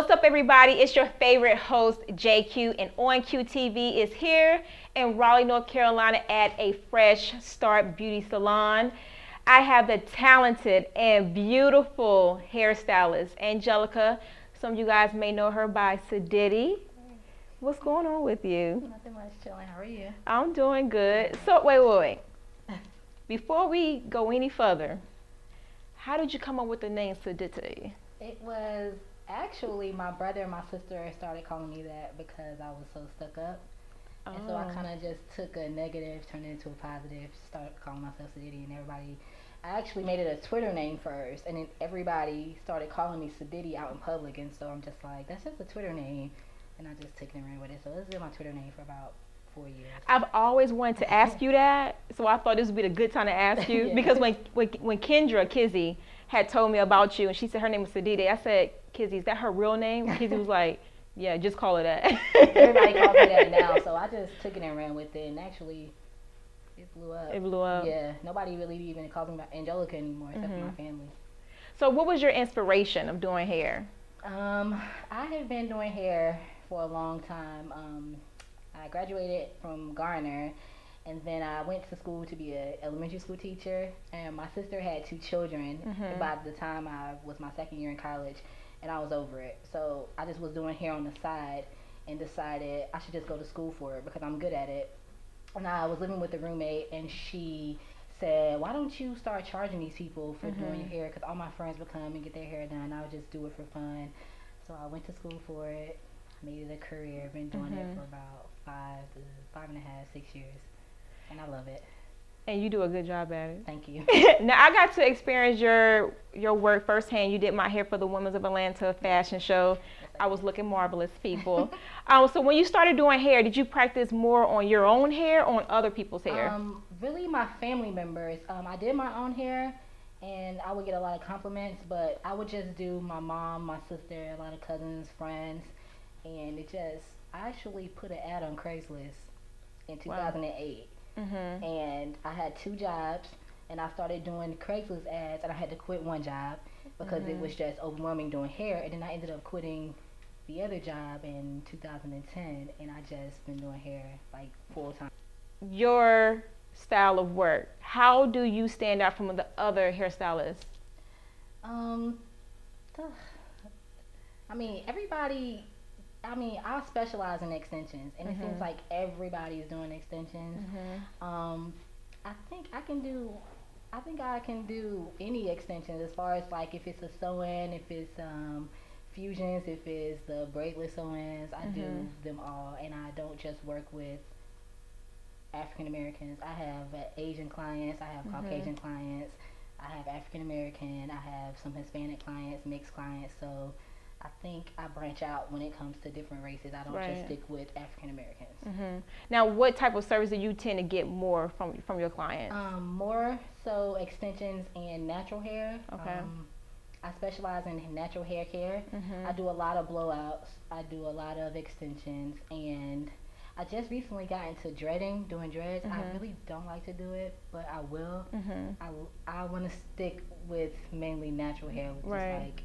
What's up, everybody? It's your favorite host, JQ, and OnQ TV is here in Raleigh, North Carolina at a Fresh Start Beauty Salon. I have the talented and beautiful hairstylist, Angelica. Some of you guys may know her by Siddity. What's going on with you? Nothing much, chilling. How are you? I'm doing good. So, wait. Before we go any further, how did you come up with the name Siddity? It was actually my brother and my sister started calling me that because I was so stuck up. And so I kind of just took a negative, turned it into a positive, started calling myself Siddity, and everybody. I actually made it a Twitter name first, and then everybody started calling me Siddity out in public, and so I'm just like, that's just a Twitter name, and I just took it and ran with it. So this is my Twitter name for about 4 years. I've always wanted to ask you that, so I thought this would be a good time to ask you. Yeah. Because when Kendra Kizzy had told me about you, and she said her name was Siddity, I said, Kizzy, is that her real name? And Kizzy was like, yeah, just call it that. Everybody calls me that now, so I just took it and ran with it, and actually, it blew up. It blew up. Yeah, nobody really even calls me Angelica anymore, except for my family. So what was your inspiration of doing hair? I have been doing hair for a long time. I graduated from Garner, and then I went to school to be an elementary school teacher, and my sister had 2 children by the time I was my second year in college, and I was over it. So I just was doing hair on the side and decided I should just go to school for it because I'm good at it. And I was living with a roommate, and she said, why don't you start charging these people for doing your hair? Because all my friends would come and get their hair done. I would just do it for fun. So I went to school for it, made it a career. Been doing it for about 5.5, 6 years. And I love it. And you do a good job at it. Thank you. Now, I got to experience your work firsthand. You did my hair for the Women's of Atlanta fashion show. I was looking marvelous, people. So when you started doing hair, did you practice more on your own hair or on other people's hair? Really my family members. I did my own hair, and I would get a lot of compliments, but I would just do my mom, my sister, a lot of cousins, friends, and I actually put an ad on Craigslist in 2008. And I had 2 jobs, and I started doing Craigslist ads, and I had to quit one job because it was just overwhelming doing hair, and then I ended up quitting the other job in 2010, and I just been doing hair like full time. Your style of work, how do you stand out from the other hairstylists? I specialize in extensions, and it seems like everybody's doing extensions. I think I can do any extensions as far as like if it's a sew-in, if it's fusions, if it's the braidless sew-ins. I do them all, and I don't just work with African Americans. I have Asian clients, I have Caucasian clients, I have African American, I have some Hispanic clients, mixed clients. So I think I branch out when it comes to different races. I don't just stick with African Americans. Now, what type of service do you tend to get more from your clients? More so extensions and natural hair. Okay. I specialize in natural hair care. I do a lot of blowouts. I do a lot of extensions, and I just recently got into doing dreads. I really don't like to do it, but I will. I want to stick with mainly natural hair, which is like.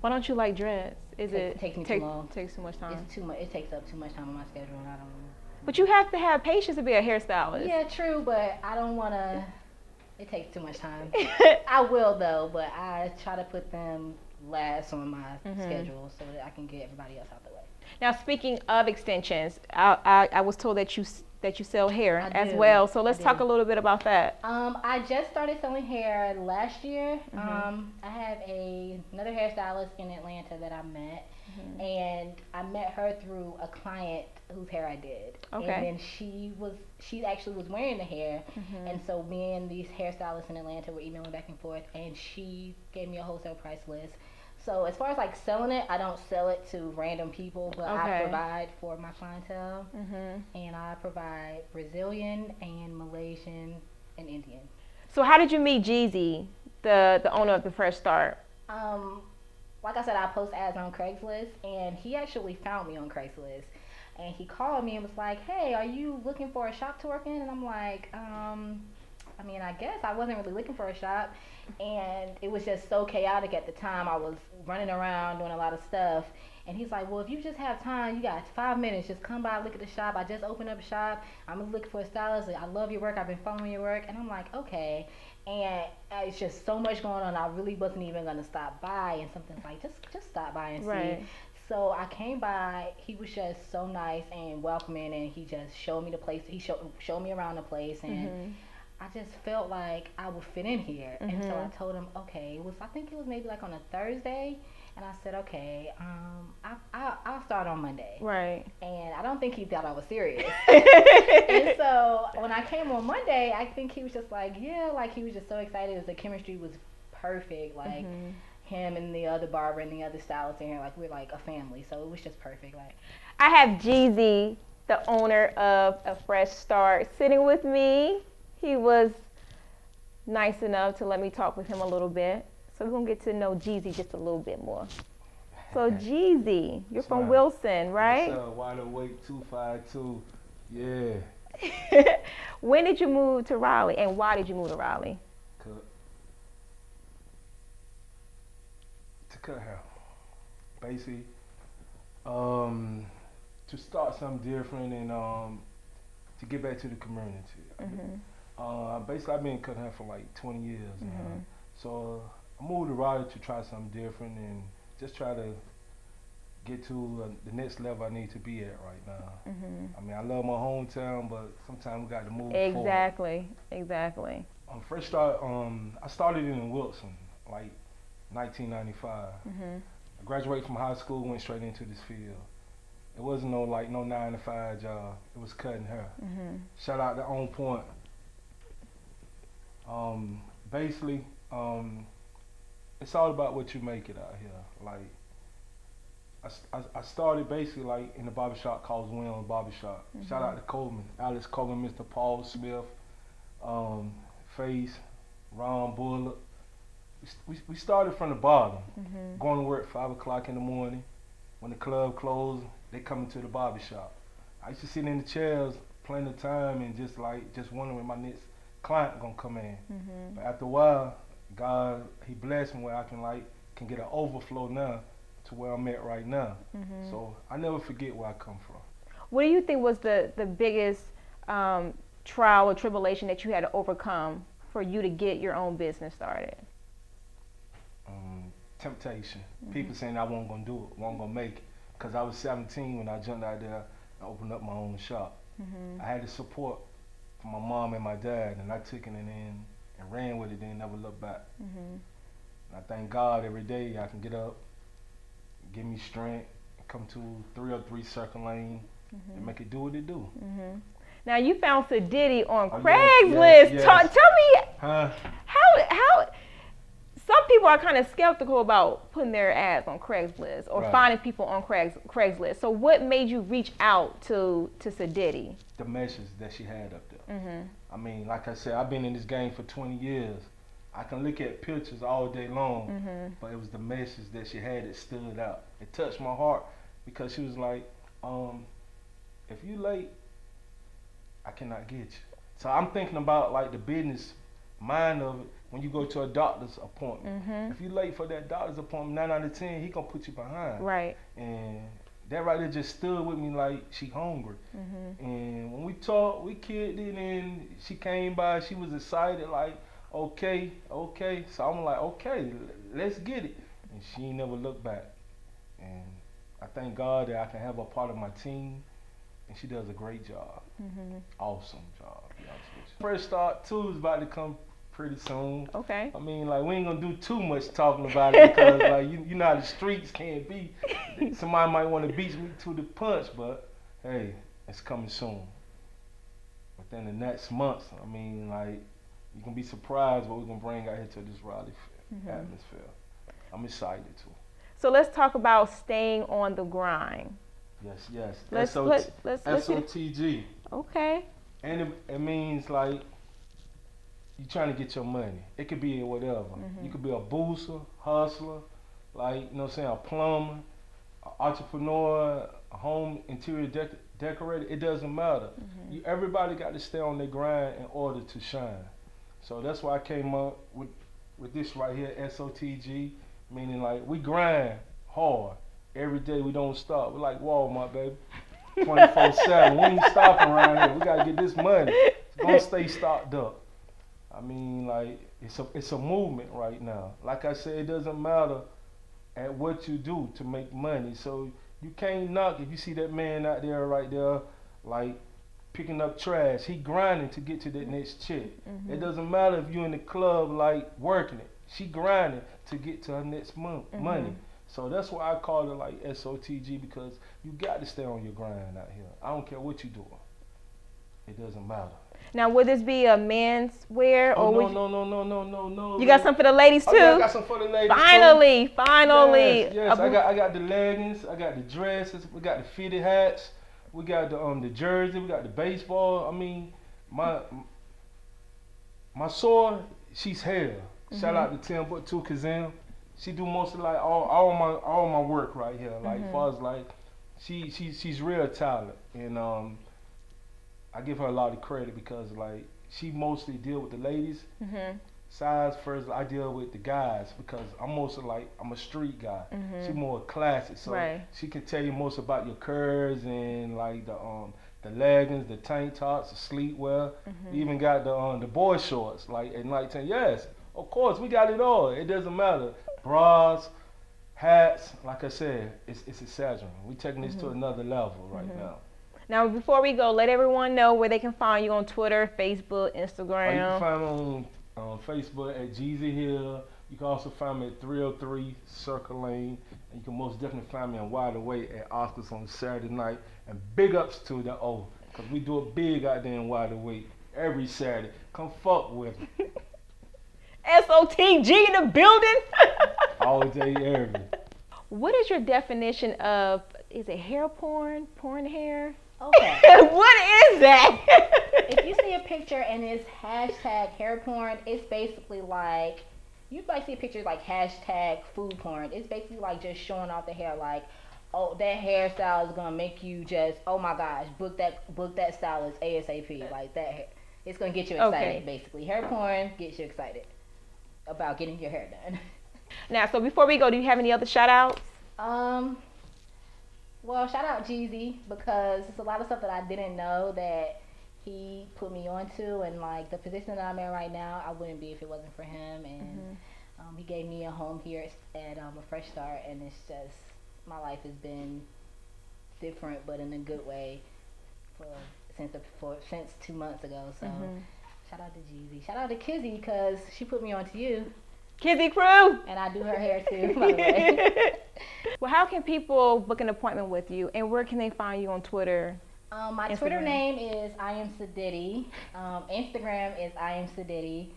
Why don't you like dreads? It takes me too long. Takes too much time. It's too much. It takes up too much time on my schedule, and I don't. But you have to have patience to be a hairstylist. Yeah, true, but I don't want to. It takes too much time. I will though, but I try to put them last on my schedule so that I can get everybody else out the way. Now, speaking of extensions, I was told that you sell hair as well. So let's talk a little bit about that. I just started selling hair last year. I have another hairstylist in Atlanta that I met, and I met her through a client whose hair I did. Okay. And then she actually was wearing the hair, and so me and these hairstylists in Atlanta were emailing back and forth, and she gave me a wholesale price list. So as far as like selling it, I don't sell it to random people, but I provide for my clientele, and I provide Brazilian and Malaysian and Indian. So how did you meet Jeezy, the owner of the Fresh Start? Like I said, I post ads on Craigslist, and he actually found me on Craigslist, and he called me and was like, "Hey, are you looking for a shop to work in?" And I'm like, I mean, I guess I wasn't really looking for a shop, and it was just so chaotic at the time. I was running around doing a lot of stuff, and he's like, well, if you just have time, you got 5 minutes, just come by, look at the shop. I just opened up a shop. I'm looking for a stylist. I love your work. I've been following your work, and I'm like, okay. And it's just so much going on. I really wasn't even gonna stop by, and something's like, just stop by and Right. see. So I came by. He was just so nice and welcoming, and he just showed me the place. He showed me around the place, and Mhm. I just felt like I would fit in here. And so I Mhm. told him, okay, I think it was maybe like on a Thursday, and I said, okay, I'll start on Monday. Right. And I don't think he thought I was serious. And so when I came on Monday, I think he was just like, yeah, like he was just so excited. The chemistry was perfect. Like Mhm. him and the other barber and the other stylist in here, like we're like a family. So it was just perfect. Like, I have Jeezy, the owner of A Fresh Start, sitting with me. He was nice enough to let me talk with him a little bit. So we're gonna get to know Jeezy just a little bit more. So Jeezy, you're That's from right. Wilson, right? Yes, sir. Wide awake 252. Yeah. When did you move to Raleigh, and why did you move to Raleigh? Cut. To cut hair. Basically, to start something different and to get back to the community. Basically, I've been cutting hair for like 20 years now. So I moved to Raleigh to try something different and just try to get to the next level I need to be at right now. I mean, I love my hometown, but sometimes we got to move forward. Exactly. Fresh start. I started in Wilson, like 1995. I graduated from high school, went straight into this field. It wasn't no 9 to 5 job. It was cutting hair. Shout out to OnQ. Basically, it's all about what you make it out here. Like, I started basically like in the barbershop called Williams Barbershop. Shout out to Coleman, Alex Coleman, Mr. Paul Smith, Face, Ron Bullock. We started from the bottom, going to work 5 o'clock in the morning. When the club closed, they come into the barbershop. I used to sit in the chairs plenty of time and just wondering when my next client gonna come in. But after a while, God, He blessed me where I can get an overflow now to where I'm at right now. So I never forget where I come from. What do you think was the biggest trial or tribulation that you had to overcome for you to get your own business started? Temptation. People saying I wasn't gonna do it, wasn't gonna make it. Cause I was 17 when I jumped out there and opened up my own shop. I had the support from my mom and my dad, and I took it and ran with it, and never looked back. And I thank God every day I can get up, give me strength, come to 303 Circle Lane, and make it do what it do. Now you found Siddity on Oh, Craigslist. yes. Tell me Huh? how. Some people are kind of skeptical about putting their ads on Craigslist or Right. finding people on Craigslist. So what made you reach out to Siddity? The message that she had up there. I mean, like I said, I've been in this game for 20 years. I can look at pictures all day long, but it was the message that she had that stood out. It touched my heart because she was like, if you late, I cannot get you. So I'm thinking about like the business mind of it when you go to a doctor's appointment. If you late for that doctor's appointment, 9 out of 10, he gonna put you behind. Right. And that right there just stood with me like she hungry. And when we talked, we kicked it, and she came by. She was excited, like, okay. So I'm like, okay, let's get it. And she ain't never looked back. And I thank God that I can have her part of my team, and she does a great job. Awesome job. To be honest with you. Fresh Start 2 is about to come pretty soon. Okay. I mean, like, we ain't gonna do too much talking about it because, like, you know how the streets can't be. Somebody might want to beat me to the punch, but hey, it's coming soon. Within the next month, I mean, like, you can be surprised what we're gonna bring out here to this Raleigh atmosphere. I'm excited too. So let's talk about staying on the grind. Yes. Let's SOTG. Okay. And it means like you trying to get your money. It could be whatever. You could be a booster, hustler, like, you know what I'm saying, a plumber, an entrepreneur, a home interior decorator. It doesn't matter. Everybody got to stay on their grind in order to shine. So that's why I came up with this right here, SOTG, meaning like we grind hard every day. We don't stop. We're like Walmart, baby. 24/7. We ain't stopping around here. We gotta get this money. It's gonna stay stocked up. I mean, like it's a movement right now. Like I said, it doesn't matter at what you do to make money. So you can't knock if you see that man out there right there, like picking up trash. He grinding to get to that next check. It doesn't matter if you in the club like working it. She grinding to get to her next money. So that's why I call it like SOTG, because you got to stay on your grind out here. I don't care what you doing. It doesn't matter. Now, would this be a men's wear Oh, or no. You got some for the ladies too? Oh, yeah, I got some for the ladies Finally. Yes. I got the leggings, I got the dresses, we got the fitted hats, we got the jersey, we got the baseball. I mean, my sword, she's hair. Shout out to Timbuktu Kazam. She do most of like all my work right here. Like far as like she's real talent, and I give her a lot of credit because like she mostly deal with the ladies. Size first, I deal with the guys because I'm mostly like I'm a street guy. She more classic, so she can tell you most about your curves and like the leggings, the tank tops, the sleepwear. Even got the boy shorts like at nighttime. Yes, of course we got it all. It doesn't matter. Bras, hats. Like I said, it's exaggerating. We taking this to another level right now. Now, before we go, let everyone know where they can find you on Twitter, Facebook, Instagram. You can find me on Facebook at Jeezy Hill. You can also find me at 303 Circle Lane. And you can most definitely find me on Wide Awake at Oscars on Saturday night. And big ups to the O, because we do it big out there in Wide Awake every Saturday. Come fuck with me. SOTG in the building. All day, every day. What is your definition of, is it hair porn? Porn hair? Okay. What is that? If you see a picture and it's hashtag hair porn, it's basically like, you might see a picture like hashtag food porn. It's basically like just showing off the hair, like, oh, that hairstyle is gonna make you just, oh my gosh, book that stylist ASAP. Like that hair, it's gonna get you excited. Basically, hair porn gets you excited about getting your hair done. Now, so before we go, do you have any other shout outs? Well, shout out Jeezy, because it's a lot of stuff that I didn't know that he put me onto, and like the position that I'm in right now, I wouldn't be if it wasn't for him. And he gave me a home here at a Fresh Start, and it's just, my life has been different, but in a good way since 2 months ago. So shout out to Jeezy. Shout out to Kizzy, because she put me onto you. Kizzy Crew. And I do her hair too, by the way. Well, how can people book an appointment with you, and where can they find you on Twitter? My Instagram. Twitter name is I am Siddity. Instagram is I am Siddity.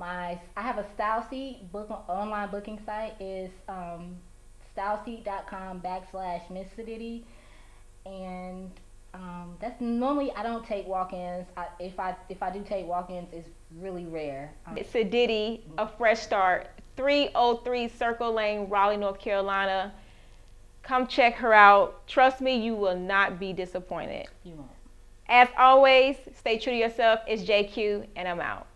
I have a StyleSeat online booking site is styleseat.com/Miss Siddity, and that's normally, I don't take walk-ins. If I do take walk-ins, it's really rare. It's Siddity, a Fresh Start, 303 Circle Lane, Raleigh, North Carolina. Come check her out. Trust me, you will not be disappointed. You won't. As always, stay true to yourself. It's JQ, and I'm out.